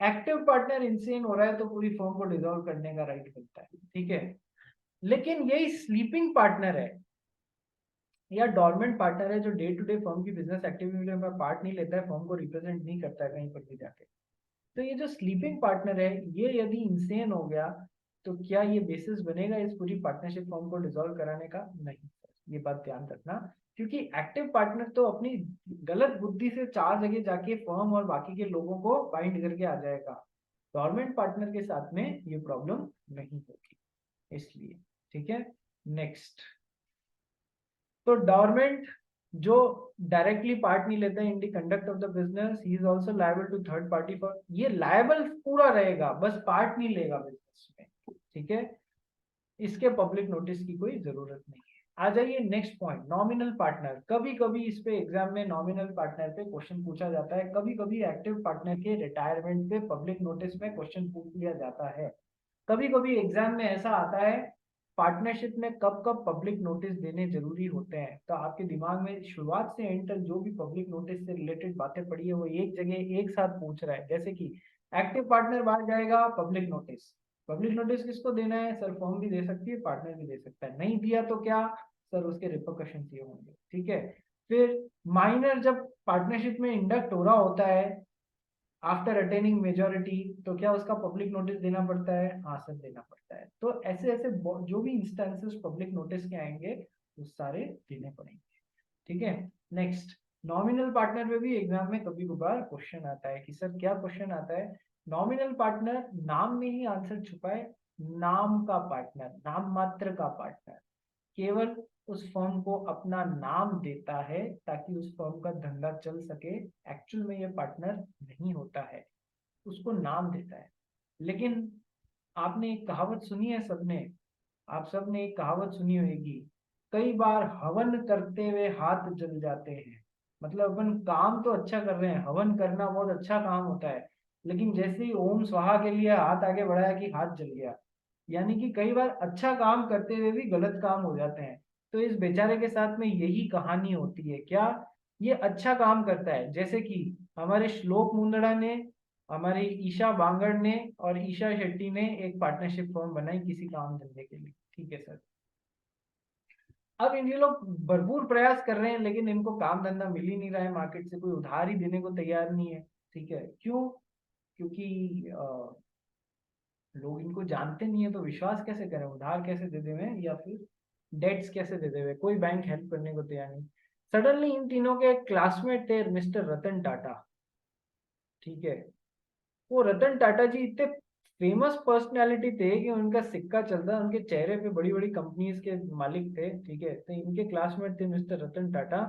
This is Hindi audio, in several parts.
एक्टिव पार्टनर इंसेन हो रहा है तो पूरी फर्म को डिसॉल्व करने का राइट मिलता है, ठीक है। लेकिन यही स्लीपिंग पार्टनर है या डॉर्मेंट पार्टनर है जो डे टू डे फर्म की बिजनेस एक्टिविटी में पार्ट नहीं लेता है, फर्म को रिप्रेजेंट नहीं करता है कहीं पर भी जाके, तो ये जो स्लीपिंग पार्टनर है ये यदि इंसेन हो गया तो क्या ये बेसिस बनेगा इस पूरी पार्टनरशिप फर्म को डिसॉल्व कराने का? नहीं सर, ये बात ध्यान रखना, क्योंकि एक्टिव पार्टनर तो अपनी गलत बुद्धि से चार जगह जाके फर्म और बाकी के लोगों को बाइंड करके आ जाएगा। गवर्नमेंट पार्टनर के साथ में ये प्रॉब्लम नहीं होगी, इसलिए ठीक है। नेक्स्ट, तो डॉर्मेंट जो डायरेक्टली पार्ट नहीं लेता है in the conduct of the business, he is also liable to third party for, ये लायबल पूरा रहेगा बस पार्ट नहीं लेगा बिजनेस में, ठीक है। इसके पब्लिक नोटिस की कोई जरूरत नहीं है। आ जाइए नेक्स्ट पॉइंट, नॉमिनल पार्टनर। कभी कभी इस पे एग्जाम में नॉमिनल पार्टनर पे क्वेश्चन पूछा जाता है, कभी कभी एक्टिव पार्टनर के रिटायरमेंट पे पब्लिक नोटिस में क्वेश्चन पूछ लिया जाता है। कभी कभी एग्जाम में ऐसा आता है पार्टनरशिप में कब कब पब्लिक नोटिस देने जरूरी होते हैं, तो आपके दिमाग में शुरुआत से एंड तक जो भी पब्लिक नोटिस से रिलेटेड बातें पड़ी है वो एक जगह एक साथ पूछ रहा है। जैसे कि एक्टिव पार्टनर बाहर जाएगा, पब्लिक नोटिस। पब्लिक नोटिस किसको देना है सर? फर्म भी दे सकती है, पार्टनर भी दे सकता है। नहीं दिया तो क्या सर? उसके रिपरकशन ये होंगे, ठीक है। फिर माइनर जब पार्टनरशिप में इंडक्ट हो रहा होता है आफ्टर अटेनिंग मेजोरिटी, तो क्या उसका पब्लिक नोटिस देना पड़ता है? हाँ सर, देना पड़ता है। तो ऐसे ऐसे जो भी इंस्टेंसेस पब्लिक नोटिस के आएंगे वो सारे देने पड़ेंगे, ठीक है। नेक्स्ट, नॉमिनल पार्टनर में भी एग्जाम में कभी कभार क्वेश्चन आता है कि सर क्या क्वेश्चन आता है, नॉमिनल पार्टनर नाम में ही आंसर छुपा है, नाम का पार्टनर, नाम मात्र का पार्टनर, केवल उस फर्म को अपना नाम देता है ताकि उस फर्म का धंधा चल सके, एक्चुअल में ये पार्टनर नहीं होता है, उसको नाम देता है। लेकिन आपने एक कहावत सुनी है सबने, आप सबने एक कहावत सुनी होगी, कई बार हवन करते हुए हाथ जल जाते हैं। मतलब अपन काम तो अच्छा कर रहे हैं, हवन करना बहुत अच्छा काम होता है, लेकिन जैसे ही ओम स्वाहा के लिए हाथ आगे बढ़ाया कि हाथ जल गया। यानी कि कई बार अच्छा काम करते हुए भी गलत काम हो जाते हैं। तो इस बेचारे के साथ में यही कहानी होती है क्या, ये अच्छा काम करता है, जैसे कि हमारे श्लोक मुंदड़ा ने, हमारी ईशा बांगड़ ने और ईशा शेट्टी ने एक पार्टनरशिप फर्म बनाई किसी काम धंधे के लिए, ठीक है सर। अब ये लोग भरपूर प्रयास कर रहे हैं लेकिन इनको काम धंधा मिल ही नहीं रहा है, मार्केट से कोई उधार ही देने को तैयार नहीं है, ठीक है। क्यों? क्योंकि लोग इनको जानते नहीं है, तो विश्वास कैसे करें, उधार कैसे दे देवे या फिर डेट्स कैसे दे देवे, कोई बैंक हेल्प करने को तैयार नहीं। सडनली इन तीनों के क्लासमेट थे मिस्टर रतन टाटा, ठीक है। वो रतन टाटा जी इतने फेमस पर्सनालिटी थे कि उनका सिक्का चलता, उनके चेहरे पे बड़ी बड़ी कंपनीज के मालिक थे, ठीक है। तो इनके क्लासमेट थे मिस्टर रतन टाटा।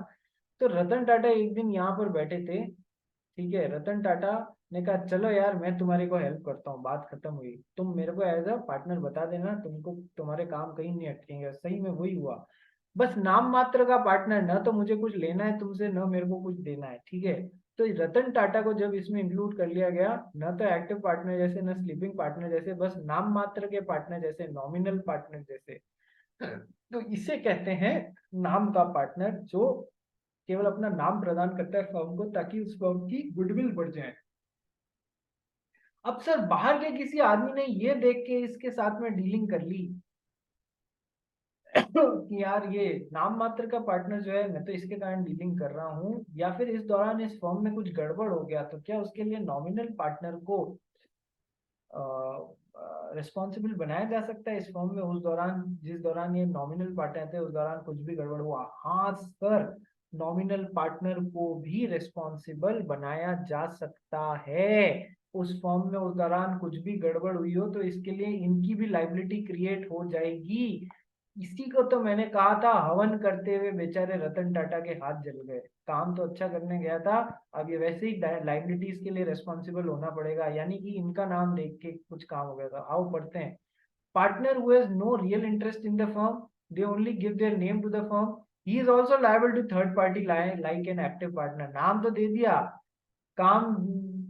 तो रतन टाटा एक दिन यहाँ पर बैठे थे, ठीक है। रतन टाटा ने कहा चलो यार मैं तुम्हारी को हेल्प करता हूँ, बात खत्म हुई, तुम मेरे को एज अ पार्टनर बता देना, तुमको तुम्हारे काम कहीं नहीं अटकेंगे। सही में वही हुआ, बस नाम मात्र का पार्टनर, ना तो मुझे कुछ लेना है तुमसे ना मेरे को कुछ देना है, ठीक है। तो रतन टाटा को जब इसमें इंक्लूड कर लिया गया, ना तो एक्टिव पार्टनर जैसे ना स्लीपिंग पार्टनर जैसे, बस नाम मात्र के पार्टनर जैसे, नॉमिनल पार्टनर जैसे, तो इसे कहते हैं नाम का पार्टनर, जो केवल अपना नाम प्रदान करता है फर्म को ताकि उस फर्म की गुडविल बढ़ जाए। अब सर बाहर के किसी आदमी ने ये देख के इसके साथ में डीलिंग कर ली कि यार ये नाम मात्र का पार्टनर जो है मैं तो इसके कारण डीलिंग कर रहा हूँ, या फिर इस दौरान इस फर्म में कुछ गड़बड़ हो गया, तो क्या उसके लिए नॉमिनल पार्टनर को रिस्पॉन्सिबल बनाया जा सकता है इस फॉर्म में, उस दौरान जिस दौरान ये नॉमिनल पार्टनर थे उस दौरान कुछ भी गड़बड़ हुआ? हाँ सर, नॉमिनल पार्टनर को भी रिस्पॉन्सिबल बनाया जा सकता है। उस फॉर्म में उस दौरान कुछ भी गड़बड़ हुई हो तो इसके लिए इनकी भी लाइबिलिटी क्रिएट हो जाएगी। इसी को तो मैंने कहा था, हवन करते हुए बेचारे रतन टाटा के हाथ जल गए, काम तो अच्छा करने गया था, अब ये वैसे ही लाइबिलिटीज के लिए रेस्पॉन्सिबल होना पड़ेगा, यानी कि इनका नाम देख के कुछ काम हो गया था। आओ पढ़ते हैं, partner who has no real interest in the firm, they only give their name to the firm, he is also liable to third party like an active partner. नाम तो दे दिया, काम,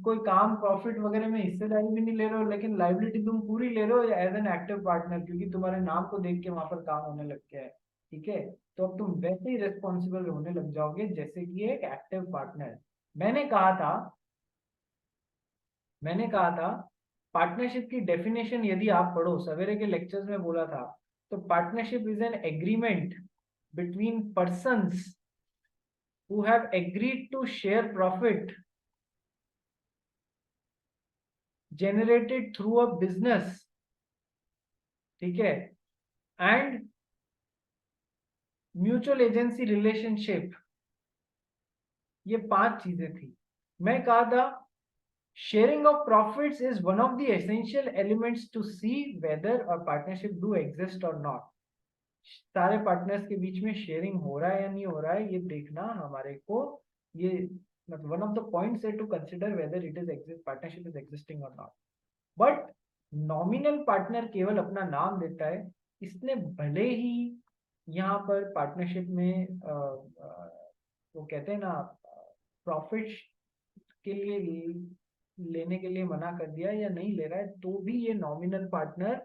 कोई काम प्रॉफिट वगैरह में हिस्सेदारी भी नहीं ले रहे हो, लेकिन लाइबिलिटी तुम पूरी ले रहे हो एज एन एक्टिव पार्टनर, क्योंकि तुम्हारे नाम को देख के वहां पर काम होने लग गया है, ठीक है। तो अब तुम वैसे ही रेस्पॉन्सिबल होने लग जाओगे जैसे कि एक एक्टिव पार्टनर। मैंने कहा था मैंने कहा था पार्टनरशिप की डेफिनेशन यदि आप पढ़ो, सवेरे के लेक्चर्स में बोला था, तो partnership is an agreement between persons who have agreed to share profit generated through a business, ठीक है, and म्यूचुअल एजेंसी रिलेशनशिप, ये 5 चीजें थी। मैं कहा था sharing of profits is one of the essential elements to see whether a partnership do exist और नॉट। सारे पार्टनर्स के बीच में शेयरिंग हो रहा है या नहीं हो रहा है, ये देखना हमारे को, ये मतलब वन ऑफ द पॉइंट्स है to consider whether it is exist, partnership is existing और नॉट। बट नॉमिनल पार्टनर केवल अपना नाम देता है, इसने भले ही यहाँ पर पार्टनरशिप में वो कहते हैं ना प्रॉफिट के लिए लेने के लिए मना कर दिया या नहीं ले रहा है, तो भी ये नॉमिनल पार्टनर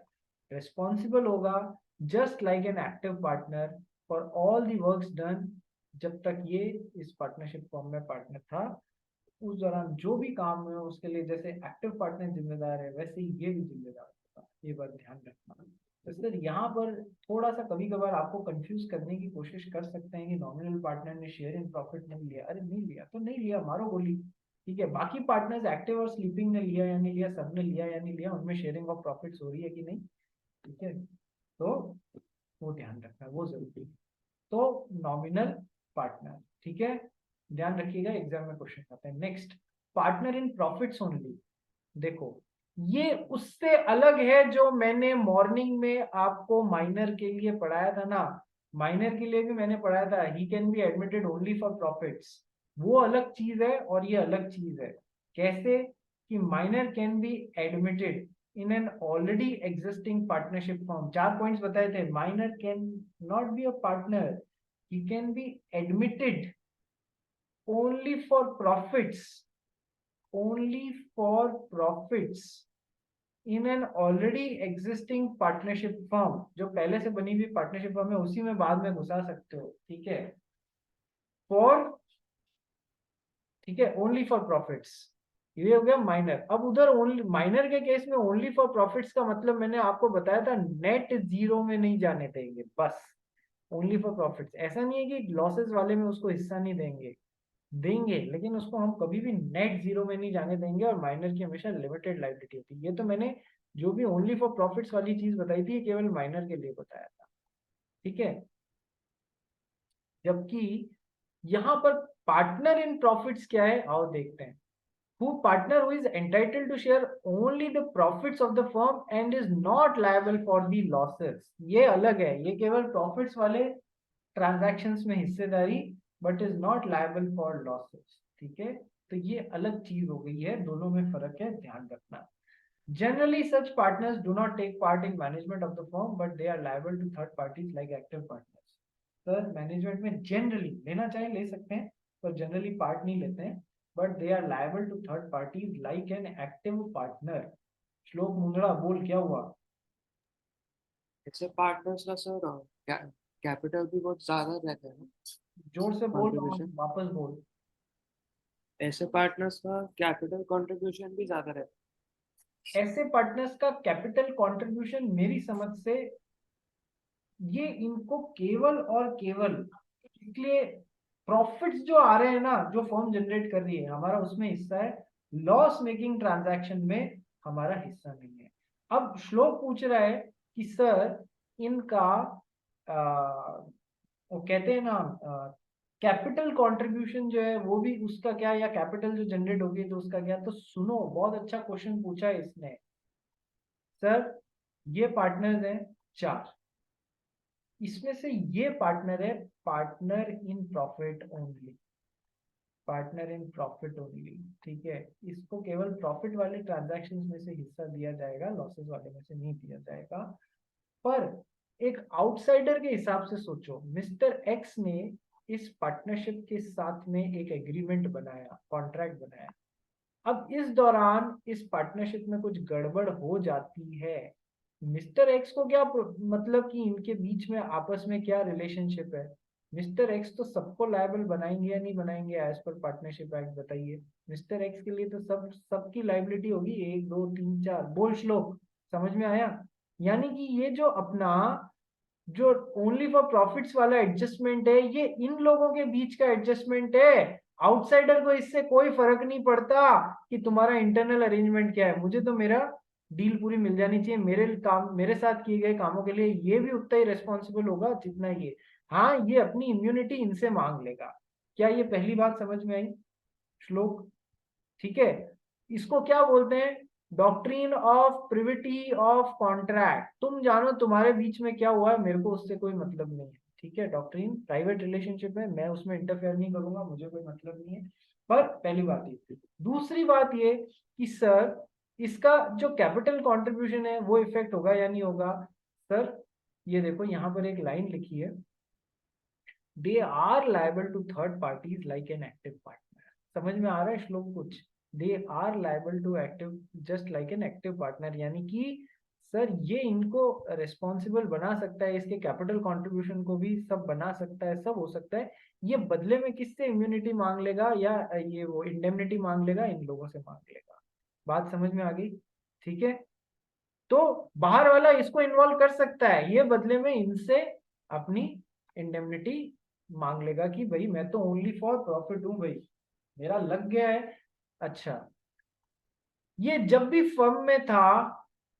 रिस्पॉन्सिबल होगा just like an active partner for all the works done. जब तक ये इस पार्टनरशिप फॉर्म में पार्टनर था, उस दौरान जो भी काम है उसके लिए जैसे एक्टिव पार्टनर जिम्मेदार है, वैसे ही ये भी जिम्मेदार होगा। ये बात ध्यान रखना। तो सर यहाँ पर थोड़ा सा कभी कभार आपको कंफ्यूज करने की कोशिश कर सकते हैं कि नॉमिनल पार्टनर ने शेयर इन प्रॉफिट नहीं लिया। अरे नहीं लिया तो नहीं लिया, मारो गोली, ठीक है। बाकी पार्टनर्स एक्टिव और स्लीपिंग ने लिया या नहीं लिया, सबने लिया या नहीं लिया, उनमें शेयरिंग ऑफ प्रॉफिट्स हो रही है कि नहीं, ठीक है। तो वो ध्यान रखना, वो जरूरी है। तो नॉमिनल पार्टनर, ठीक है, ध्यान रखिएगा, एग्जाम में क्वेश्चन आते हैं। Next, partner in profits only. देखो ये उससे अलग है जो मैंने मॉर्निंग में आपको माइनर के लिए पढ़ाया था ना, माइनर के लिए भी मैंने पढ़ाया था he can be admitted only for profits. वो अलग चीज है और ये अलग चीज है। कैसे कि minor can be admitted in an already existing partnership form. 4 points बताए थे। Minor can not be a partner, he can be admitted only for profits, only for profits in an already existing partnership firm। जो पहले से बनी हुई पार्टनरशिप फर्म है उसी में बाद में घुसा सकते हो, ठीक है। फॉर, ठीक है, ओनली फॉर प्रॉफिट्स, ये हो गया माइनर। अब उधर ओनली माइनर के केस में ओनली फॉर प्रॉफिट्स का मतलब मैंने आपको बताया था नेट जीरो में नहीं जाने देंगे, बस ओनली फॉर प्रॉफिट्स। ऐसा नहीं है कि लॉसेस वाले में उसको हिस्सा नहीं देंगे, देंगे, लेकिन उसको हम कभी भी नेट जीरो में नहीं जाने देंगे, और माइनर की हमेशा लिमिटेड लायबिलिटी होती है। ये तो मैंने जो भी ओनली फॉर प्रॉफिट्स वाली चीज बताई थी केवल माइनर के लिए बताया था, ठीक है। जबकि यहाँ पर पार्टनर इन प्रॉफिट्स क्या है, आओ देखते हैं। Who partner who is entitled to share only the profits of the firm and is not liable for the losses. ये अलग है, ये केवल प्रॉफिट्स वाले ट्रांजैक्शंस में हिस्सेदारी, but is not liable for losses, ठीक है। तो ये अलग चीज हो गई है, दोनों में फर्क है, ध्यान रखना। Generally such partners do not take part in management of the firm but they are liable to third parties like active partners. Sir management में जनरली लेना चाहे ले सकते हैं, पर जनरली पार्ट नहीं लेते हैं, but they are liable to third parties like an active partner. Shlok Mundra बोल, क्या हुआ? ऐसे पार्टनर्स का सर कैपिटल भी बहुत ज्यादा रहता है ना, जोर से बोल, कंट्रीब्यूशन। वापस बोल। ऐसे पार्टनर्स का कैपिटल कंट्रीब्यूशन भी ज्यादा रहता ऐसे पार्टनर्स का कैपिटल कंट्रीब्यूशन मेरी समझ से ये इनको केवल और केवल इसलिए प्रॉफिट्स जो आ रहे हैं ना, जो फर्म जनरेट कर रही है, हमारा उसमें हिस्सा है, लॉस मेकिंग ट्रांजैक्शन में हमारा हिस्सा नहीं है। अब श्लोक पूछ रहा है कि सर इनका वो कहते हैं ना कैपिटल कंट्रीब्यूशन जो है वो भी उसका क्या, या कैपिटल जो जनरेट होगी तो उसका क्या। तो सुनो, बहुत अच्छा क्वेश्चन पूछा है इसने। सर ये पार्टनर्स हैं 4, इसमें से ये पार्टनर है partner in profit only, partner in profit only, ठीक है। इसको केवल प्रॉफिट वाले ट्रांजैक्शंस में से हिस्सा दिया जाएगा, लॉसेस वाले में से नहीं दिया जाएगा। पर एक आउटसाइडर के हिसाब से सोचो, मिस्टर एक्स ने इस पार्टनरशिप के साथ में एक एग्रीमेंट बनाया, कॉन्ट्रैक्ट बनाया। अब इस दौरान इस पार्टनरशिप में कुछ गड़बड़ हो जाती है, मिस्टर एक्स को क्या मतलब कि इनके बीच में आपस में क्या रिलेशनशिप है, मिस्टर एक्स तो सबको लायबल बनाएंगे या नहीं बनाएंगे एज पर पार्टनरशिप एक्ट, बताइए। मिस्टर एक्स के लिए तो सबकी लाइबिलिटी होगी, 1 2 3 4, बोल श्लोक, समझ में आया? यानी कि ये जो अपना जो ओनली फॉर प्रॉफिट्स वाला एडजस्टमेंट है, ये इन लोगों के बीच का एडजस्टमेंट है। आउटसाइडर को इससे कोई फर्क नहीं पड़ता कि तुम्हारा इंटरनल अरेंजमेंट क्या है, मुझे तो मेरा डील पूरी मिल जानी चाहिए, मेरे साथ किए गए कामों के लिए ये भी उतना ही रेस्पॉन्सिबल होगा जितना ये। हाँ, ये अपनी इम्यूनिटी इनसे मांग लेगा। क्या ये पहली बात समझ में आई श्लोक? ठीक है। इसको क्या बोलते हैं? Doctrine of privity of contract. तुम जानो तुम्हारे बीच में क्या हुआ है, मेरे को उससे कोई मतलब नहीं है। ठीक है, डॉक्ट्रिन प्राइवेट रिलेशनशिप है, मैं उसमें इंटरफेयर नहीं करूंगा, मुझे कोई मतलब नहीं है। पर पहली बात ये। दूसरी बात ये कि सर इसका जो कैपिटल कंट्रीब्यूशन है वो इफेक्ट होगा या नहीं होगा? सर ये देखो यहाँ पर एक लाइन लिखी है, they are liable to third parties like an active partner. समझ में आ रहा है श्लोक कुछ? They are liable to active just like an active partner, यानी कि सर ये इनको रिस्पॉन्सिबल बना सकता है, इसके कैपिटल कंट्रीब्यूशन को भी सब बना सकता है, सब हो सकता है। ये बदले में किससे इम्यूनिटी मांग लेगा या ये वो इंडेमनिटी मांग लेगा? इन लोगों से मांग लेगा। बात समझ में आ गई? ठीक है। तो बाहर वाला इसको इन्वॉल्व कर सकता है, ये बदले में इनसे अपनी इंडेमनिटी मांग लेगा कि भाई मैं तो ओनली फॉर प्रॉफिट हूं भाई, मेरा लग गया है। अच्छा, ये जब भी फर्म में था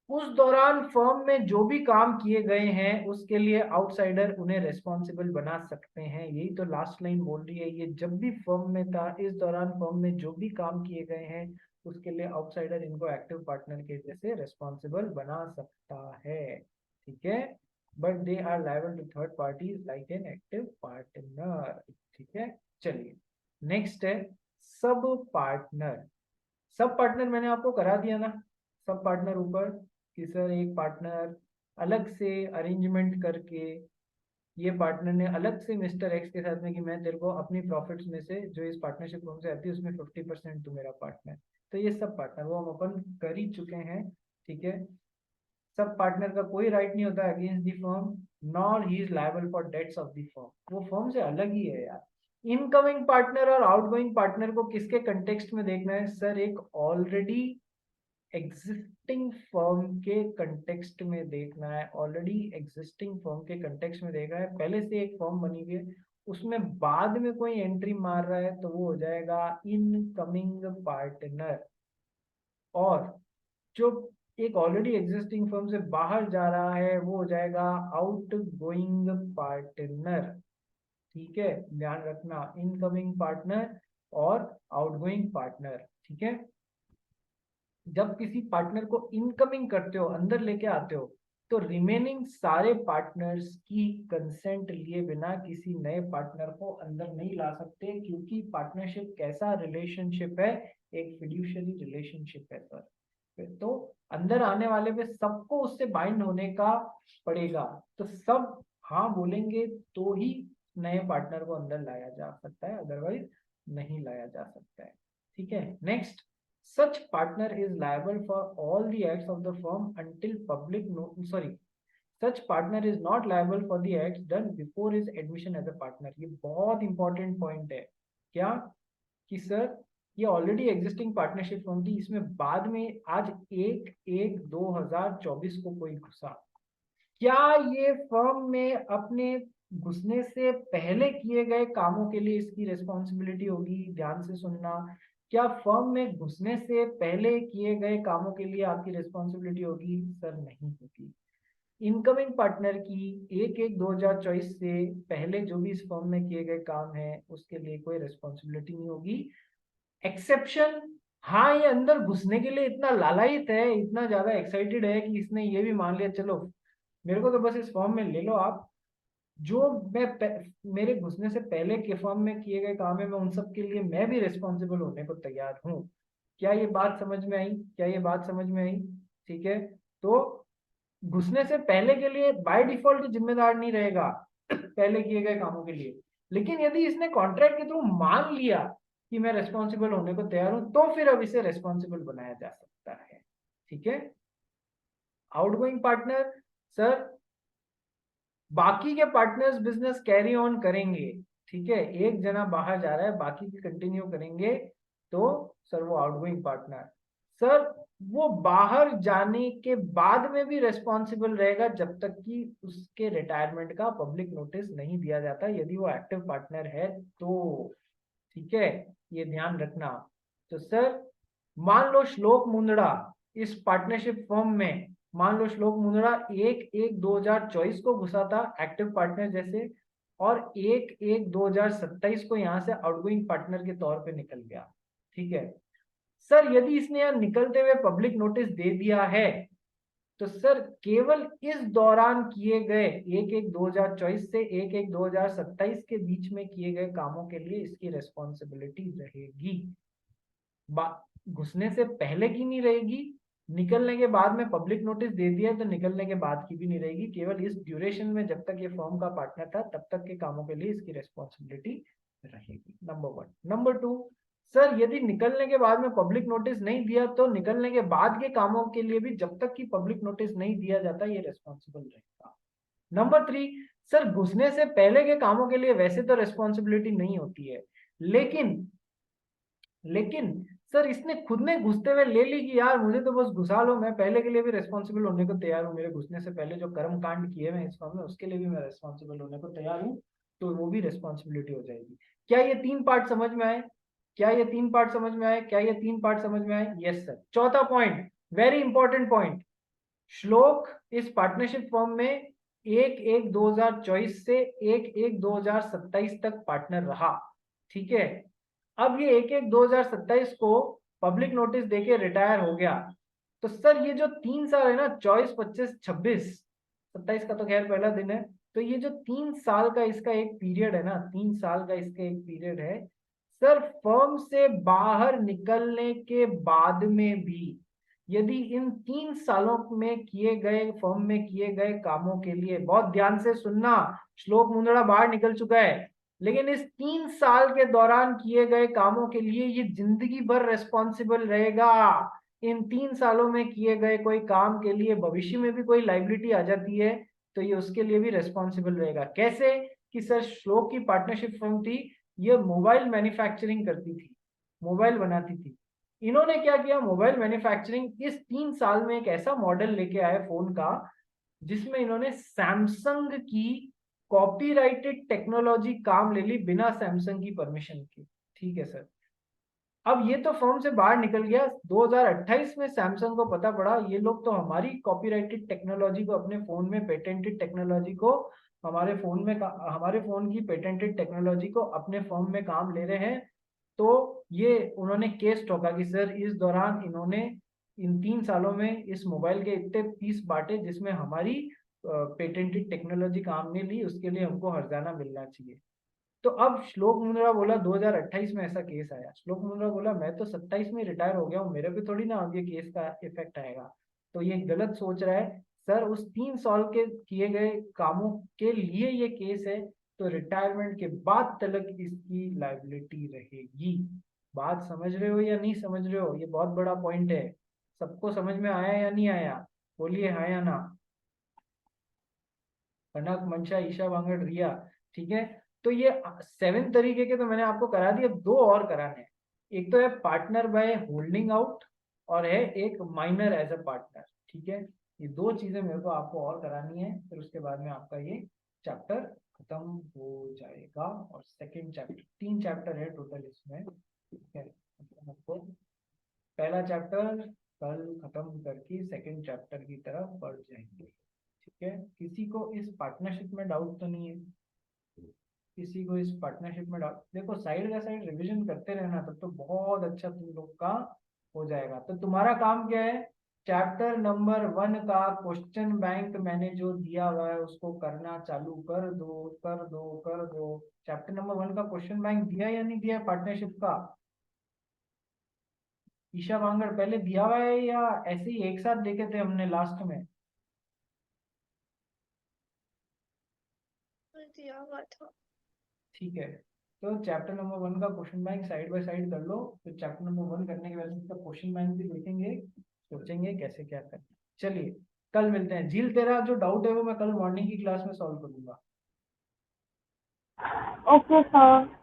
उस दौरान फर्म में जो भी काम किए गए हैं उसके लिए आउटसाइडर उन्हें रेस्पॉन्सिबल बना सकते हैं, यही तो लास्ट लाइन बोल रही है। ये जब भी फर्म में था, इस दौरान फर्म में जो भी काम किए गए हैं उसके लिए आउटसाइडर इनको एक्टिव पार्टनर के जैसे रेस्पॉन्सिबल बना सकता है। ठीक है, but they are liable to third parties like an active partner. ठीक है, चलिए नेक्स्ट है सब पार्टनर। सब पार्टनर मैंने आपको करा दिया ना, सब पार्टनर ऊपर, कि सर एक पार्टनर अलग से अरेंजमेंट करके, ये पार्टनर ने अलग से मिस्टर एक्स के साथ में कि मैं तेरे को अपनी प्रॉफिट्स में से जो इस पार्टनरशिप फॉर्म से आती है उसमें 50% तू मेरा पार्टनर। तो ये सब पार्टनर वो हम अपन कर ही चुके हैं। ठीक है, सब पार्टनर का कोई राइट नहीं होता against the firm, nor he is liable for debts of the firm, वो फर्म से अलग ही है यार। इनकमिंग पार्टनर और आउटगोइंग पार्टनर को किसके कंटेक्स्ट में देखना है? सर एक ऑलरेडी एग्जिस्टिंग फर्म के कंटेक्स्ट में देखना है, ऑलरेडी एग्जिस्टिंग फर्म के कंटेक्स्ट में देखना है। पहले से एक फर्म बनी हुई है उसमें बाद में कोई एंट्री मार रहा है तो वो हो जाएगा इनकमिंग पार्टनर। और जो एक ऑलरेडी एग्जिस्टिंग फर्म से बाहर जा रहा है वो हो जाएगा आउट गोइंग पार्टनर। ठीक है, ध्यान रखना, इनकमिंग पार्टनर और आउटगोइंग पार्टनर। ठीक है, जब किसी पार्टनर को इनकमिंग करते हो, अंदर लेके आते हो, तो रिमेनिंग सारे पार्टनर्स की कंसेंट लिए बिना किसी नए पार्टनर को अंदर नहीं ला सकते, क्योंकि पार्टनरशिप कैसा रिलेशनशिप है? एक फिड्यूशियरी रिलेशनशिप है सर। तो अंदर आने वाले पे सबको उससे बाइंड होने का पड़ेगा, तो सब हाँ बोलेंगे तो ही नए पार्टनर को अंदर लाया जा सकता है, अदरवाइज नहीं लाया जा सकता है। ठीक है, next, such partner is liable for all the acts of the firm until public no sorry such partner is not liable for the acts done before his admission as a partner। ये बहुत इंपॉर्टेंट पॉइंट है। क्या? कि सर ये ऑलरेडी एग्जिस्टिंग पार्टनरशिप फर्म थी, इसमें बाद में आज 1/1/2024 को कोई घुसा, क्या ये फर्म में अपने घुसने से पहले किए गए कामों के लिए इसकी रिस्पॉन्सिबिलिटी होगी? ध्यान से सुनना, क्या फर्म में घुसने से पहले किए गए कामों के लिए आपकी रिस्पॉन्सिबिलिटी होगी? सर नहीं होगी। इनकमिंग पार्टनर की 1/1/2024 से पहले जो भी इस फर्म में किए गए काम है उसके लिए कोई रिस्पॉन्सिबिलिटी नहीं होगी। एक्सेप्शन, हाँ ये अंदर घुसने के लिए इतना लालायित है, इतना ज्यादा एक्साइटेड है कि इसने ये भी मान लिया चलो मेरे को तो बस इस फॉर्म में ले लो आप, जो मेरे घुसने से पहले के फॉर्म में किए गए काम है मैं उन सब के लिए मैं भी रिस्पॉन्सिबल होने को तैयार हूँ। क्या ये बात समझ में आई? क्या ये बात समझ में आई? ठीक है, तो घुसने से पहले के लिए बाय डिफॉल्ट जिम्मेदार नहीं रहेगा पहले किए गए कामों के लिए, लेकिन यदि इसने कॉन्ट्रैक्ट के थ्रू मान लिया कि मैं रिस्पॉन्सिबल होने को तैयार हूं तो फिर अब इसे रिस्पॉन्सिबल बनाया जा सकता है। ठीक है, आउटगोइंग पार्टनर, सर बाकी के पार्टनर्स बिजनेस कैरी ऑन करेंगे, ठीक है, एक जना बाहर जा रहा है, बाकी के कंटिन्यू करेंगे, तो सर वो आउटगोइंग पार्टनर, सर वो बाहर जाने के बाद में भी रेस्पॉन्सिबल रहेगा जब तक कि उसके रिटायरमेंट का पब्लिक नोटिस नहीं दिया जाता, यदि वो एक्टिव पार्टनर है तो, ठीक है, ये ध्यान रखना। तो सर मान लो श्लोक मुंदड़ा इस पार्टनरशिप फर्म में, मान लो श्लोक मुंदड़ा 1/1/2024 को घुसा था एक्टिव पार्टनर जैसे, और 1/1/2027 को यहां से आउटगोइंग पार्टनर के तौर पे निकल गया, ठीक है। सर यदि इसने यहाँ निकलते हुए पब्लिक नोटिस दे दिया है, तो सर केवल इस दौरान किए गए 1/1/2024 से 1/1/2027 के बीच में किए गए कामों के लिए इसकी रेस्पॉन्सिबिलिटी रहेगी, घुसने से पहले की नहीं रहेगी, निकलने के बाद में पब्लिक नोटिस दे दिया तो निकलने के बाद की भी नहीं रहेगी, केवल इस ड्यूरेशन में जब तक ये फर्म का पार्टनर था तब तक के कामों के लिए इसकी रेस्पॉन्सिबिलिटी रहेगी, नंबर 1। नंबर 2, सर यदि निकलने के बाद में पब्लिक नोटिस नहीं दिया तो निकलने के बाद के कामों के लिए भी जब तक कि पब्लिक नोटिस नहीं दिया जाता ये रेस्पॉन्सिबल रहेगा। नंबर 3, सर घुसने से पहले के कामों के लिए वैसे तो रेस्पॉन्सिबिलिटी नहीं होती है, लेकिन लेकिन सर इसने खुद ने घुसते हुए ले ली कि यार मुझे तो बस घुसा लो, मैं पहले के लिए भी रेस्पॉन्सिबल होने को तैयार हूँ, मेरे घुसने से पहले जो कर्म कांड किए मैं इस फॉर्म में उसके लिए भी मैं रेस्पॉन्सिबल होने को तैयार हूँ, तो वो भी रेस्पॉन्सिबिलिटी हो जाएगी। क्या ये 3 पार्ट समझ में आए? क्या ये 3 पार्ट समझ में आए? क्या ये 3 पार्ट समझ में आए? Yes sir. चौथा पॉइंट, वेरी इंपॉर्टेंट पॉइंट, श्लोक इस पार्टनरशिप फॉर्म में 1/1/2024 से 1/1/2027 तक पार्टनर रहा, ठीक है। अब ये 1/1/2027 को पब्लिक नोटिस देके रिटायर हो गया, तो सर ये जो 3 साल है ना, 24, 25, 26, 27 का तो खैर पहला दिन है, तो ये जो 3 साल का इसका एक पीरियड है ना, 3 साल का इसका एक पीरियड है, सर फर्म से बाहर निकलने के बाद में भी यदि इन 3 सालों में किए गए, फर्म में किए गए कामों के लिए, बहुत ध्यान से सुनना, श्लोक मुंदड़ा बाहर निकल चुका है, लेकिन इस 3 साल के दौरान किए गए कामों के लिए ये जिंदगी भर रेस्पॉन्सिबल रहेगा। इन 3 सालों में किए गए कोई काम के लिए भविष्य में भी कोई लाइबिलिटी आ जाती है तो ये उसके लिए भी रेस्पॉन्सिबल रहेगा। कैसे? कि सर श्लोक की पार्टनरशिप फर्म थी, ये मोबाइल मैन्युफैक्चरिंग करती थी, मोबाइल बनाती थी। इन्होंने क्या किया, मोबाइल मैन्युफैक्चरिंग इस 3 साल में एक ऐसा मॉडल लेके आए फोन का जिसमें इन्होंने सैमसंग की कॉपीराइटेड टेक्नोलॉजी काम ले ली बिना सैमसंग की परमिशन के, ठीक है सर। अब ये तो फर्म से बाहर निकल गया, 2028 में सैमसंग को पता पड़ा ये लोग तो हमारी कॉपीराइटेड टेक्नोलॉजी को अपने फोन में, पेटेंटेड टेक्नोलॉजी को हमारे फोन में, हमारे फोन की पेटेंटेड टेक्नोलॉजी को अपने फर्म में काम ले रहे हैं, तो ये उन्होंने केस ठोका कि सर इस दौरान इन्होंने इन 3 सालों में इस मोबाइल के इतने पीस बांटे जिसमें हमारी पेटेंटेड टेक्नोलॉजी काम नहीं ली, उसके लिए हमको हर्जाना मिलना चाहिए। तो अब श्लोक मुंद्रा बोला 2028 में ऐसा केस आया, श्लोक मुंद्रा बोला मैं तो 27 में रिटायर हो गया हूँ, मेरे पे थोड़ी ना आगे केस का इफेक्ट आएगा, तो ये गलत सोच रहा है सर, उस 3 साल के किए गए कामों के लिए ये केस है, तो रिटायरमेंट के बाद तक इसकी लाइबिलिटी रहेगी। बात समझ रहे हो या नहीं समझ रहे हो? ये बहुत बड़ा पॉइंट है, सबको समझ में आया या नहीं आया? बोलिए हाँ या ना। कनक, मंशा, ईशा, वांगड़, रिया, ठीक है। तो ये 7 तरीके के तो मैंने आपको करा दिए, 2 और कराने हैं। एक तो है पार्टनर बाय होल्डिंग आउट, और है एक माइनर एज अ पार्टनर, ठीक है। ये 2 चीजें मेरे को आपको और करानी है, फिर उसके बाद में आपका ये चैप्टर खत्म हो जाएगा। और सेकंड चैप्टर, 3 चैप्टर है टोटल इसमें, ठीक है। आपको पहला चैप्टर कल खत्म करके सेकंड चैप्टर की तरफ बढ़ जाएंगे, ठीक है। किसी को इस पार्टनरशिप में डाउट तो नहीं है? किसी को इस पार्टनरशिप में डाउट? देखो साइड बाय साइड रिवीजन करते रहना, तब तो बहुत अच्छा तुम लोग का हो जाएगा। तो तुम्हारा काम क्या है, चैप्टर नंबर 1 का क्वेश्चन बैंक मैंने जो दिया हुआ है उसको करना चालू कर दो, कर दो, कर दो। चैप्टर नंबर 1 का क्वेश्चन बैंक दिया या नहीं दिया पार्टनरशिप का? ईशा वांगड़ पहले दिया हुआ है या ऐसे ही एक साथ देखे थे हमने लास्ट में? दिया हुआ था। ठीक है, तो चैप्टर नंबर 1 का question bank side by side कर लो, तो चैप्टर नंबर 1 करने के बाद इसका क्वेश्चन बैंक भी देखेंगे, सोचेंगे कैसे क्या करना। चलिए कल मिलते हैं। झील, तेरा जो डाउट है वो मैं कल मॉर्निंग की क्लास में सॉल्व करूंगा। Okay sir.